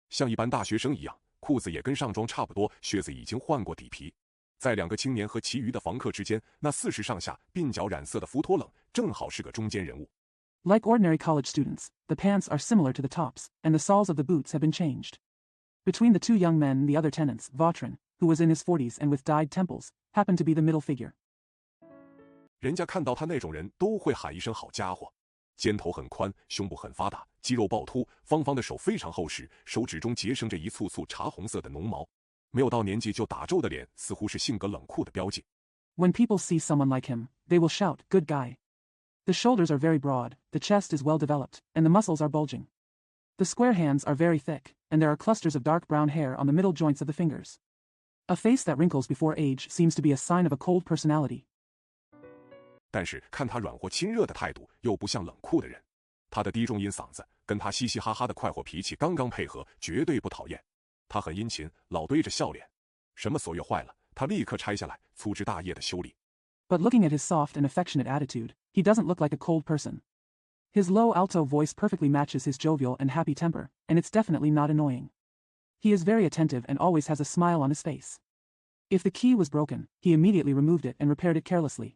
Speaker 1: 像一般大学生一样，裤子也跟上装差不多，靴子已经换过底皮。在2个青年和其余的房客之间，那40上下鬓角染色的福托冷正好是个中间人物。
Speaker 2: Like ordinary college students, the pants are similar to the tops, and the soles of the boots have been changed. Between the 2 young men, the other tenant, Vautrin, who was in his 40s and with dyed temples, happened to be the middle figure.
Speaker 1: 人家看到他那种人都会喊一声好家伙。肩头很宽，胸部很发达，肌肉暴突，方方的手非常厚实，手指中结生着一簇簇茶红色的浓毛。没有到年纪就打皱的脸，似乎是性格冷酷的标记。
Speaker 2: When people see someone like him, they will shout, "Good guy." The shoulders are very broad, the chest is well developed, and the muscles are bulging. The square hands are very thick, and there are clusters of dark brown hair on the middle joints of the fingers. A face that wrinkles before age seems to be a sign of a cold personality.
Speaker 1: 但是看他软和亲热的态度，又不像冷酷的人。他的低中音嗓子跟他嘻嘻哈哈的快活脾气刚刚配合，绝对不讨厌。他很殷勤，老堆着笑脸。什么锁钥坏了，他立刻拆下来，粗枝大叶的修理。
Speaker 2: But looking at his soft and affectionate attitude, he doesn't look like a cold person. His low alto voice perfectly matches his jovial and happy temper, and it's definitely not annoying. He is very attentive and always has a smile on his face. If the key was broken, he immediately removed it and repaired it carelessly.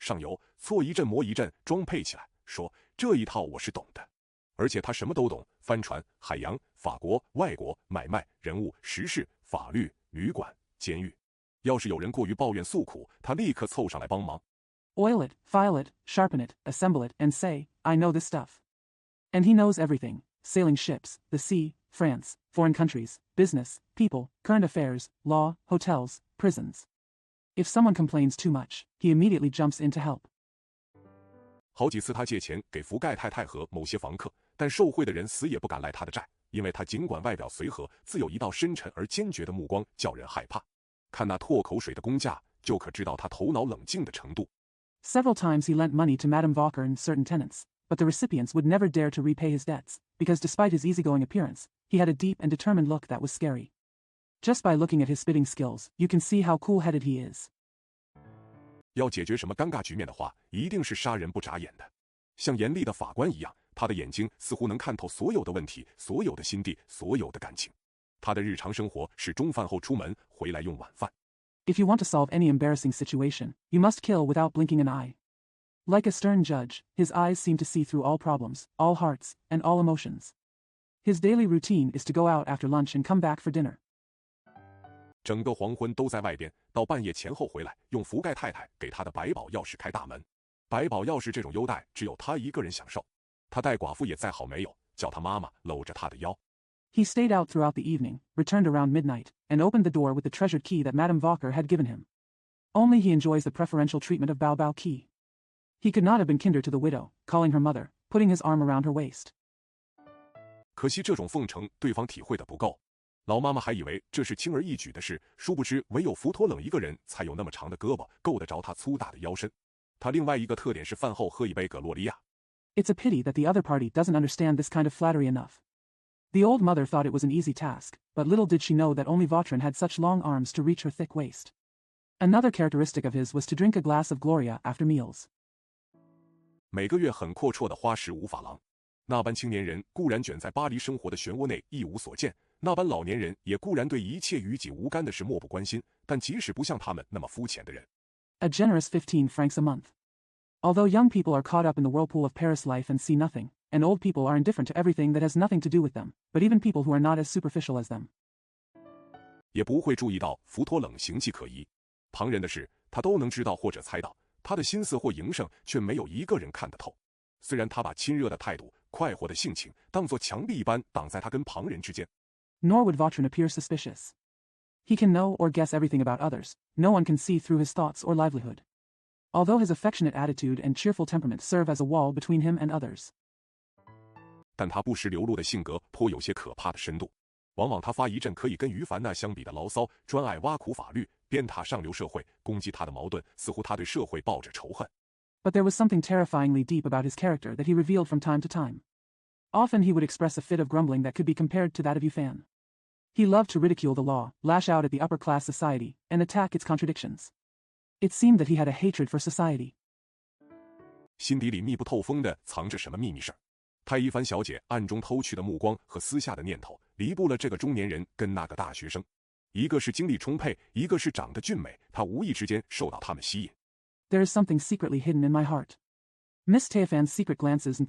Speaker 1: 上游搓一阵磨一阵，装配起来，说这一套我是懂的。而且他什么都懂，帆船、海洋、法国、外国、买卖、人物、时事、法律、旅馆、监狱。要是有人过于抱怨诉苦，他立刻凑上来帮忙。
Speaker 2: Oil it, file it, sharpen it, assemble it, and say, I know this stuff. And he knows everything: sailing ships, the sea, France, foreign countries, business, people, current affairs, law, hotels, prisons. If someone complains too much, he immediately jumps in to help.
Speaker 1: 好几次他借钱给福盖太太和某些房客，但受贿的人死也不敢赖他的债，因为他尽管外表随和，自有一道深沉而坚决的目光，叫人害怕。看那唾口水的工价，就可知道他头脑冷静的程度。
Speaker 2: Several times he lent money to Madame Walker and certain tenants, but the recipients would never dare to repay his debts, because despite his easygoing appearance, he had a deep and determined look that was scary. Just by looking at his spitting skills, you can see how cool-headed he is.
Speaker 1: 要解决什么尴尬局面的话，一定是杀人不眨眼的，像严厉的法官一样，他的眼睛似乎能看透所有的问题，所有的心地，所有的感情。他的日常生活是中饭后出门，回来用晚饭。
Speaker 2: If you want to solve any embarrassing situation, you must kill without blinking an eye. Like a stern judge, his eyes seem to see through all problems, all hearts, and all emotions. His daily routine is to go out after lunch and come back for dinner.
Speaker 1: 整个黄昏都在外边，到半夜前后回来，用福盖太太给他的百宝钥匙开大门。百宝钥匙这种优待只有他一个人享受。他待寡妇也再好没有，叫他妈妈搂着他的腰。
Speaker 2: He stayed out throughout the evening, returned around midnight, and opened the door with the treasured key that Madame Walker had given him. Only he enjoys the preferential treatment of Bao Bao key. He could not have been kinder to the widow, calling her mother, putting his arm around her waist.
Speaker 1: 可惜这种奉承对方体会的不够。老妈妈还以为这是轻而易举的事，殊不知唯有福托冷一个人才有那么长的胳膊，够得着他粗大的腰身。他另外一个特点是饭后喝一杯葛洛丽亚。
Speaker 2: It's a pity that the other party doesn't understand this kind of flattery enough. The old mother thought it was an easy task, but little did she know that only Vautrin had such long arms to reach her thick waist. Another characteristic of his was to drink a glass of Gloria after meals.
Speaker 1: 每个月很阔绰的花15法郎。那般青年人固然卷在巴黎生活的漩涡内一无所见，那般老年人也固然对一切与己无干的事漠不关心，但即使不像他们那么肤浅的人。
Speaker 2: A generous 15 francs a month. Although young people are caught up in the whirlpool of Paris life and see nothing, and old people are indifferent to everything that has nothing to do with them, but even people who are not as superficial as them.
Speaker 1: 也不会注意到福托冷形迹可疑，旁人的事他都能知道或者猜到，他的心思或营生却没有一个人看得透。虽然他把亲热的态度、快活的性情当作墙壁一般挡在他跟旁人之间。
Speaker 2: Nor would Vautrin appear suspicious. He can know or guess everything about others. No one can see through his thoughts or livelihood. Although his affectionate attitude and cheerful temperament serve as a wall between him and others.
Speaker 1: 但他不时流露的性格颇有些可怕的深度。往往他发一阵可以跟于凡那相比的牢骚，专爱挖苦法律，鞭挞上流社会，攻击他的矛盾，似乎他对社会抱着仇恨。
Speaker 2: But there was something terrifyingly deep about his character that he revealed from time to time. Often he would express a fit of grumbling that could be compared to that of Yufan. He loved to ridicule the law, lash out at the upper-class society, and attack its contradictions. It seemed that he had a hatred for society.
Speaker 1: 心底里密不透风的藏着什么秘密事儿？太一凡小姐暗中偷去的目光和私下的念头，离不了这个中年人跟那个大学生。一个是精力充沛，一个是长得俊美，他无意之间受到他们吸引。
Speaker 2: There is something secretly hidden in my heart. Miss Teofan's secret glances and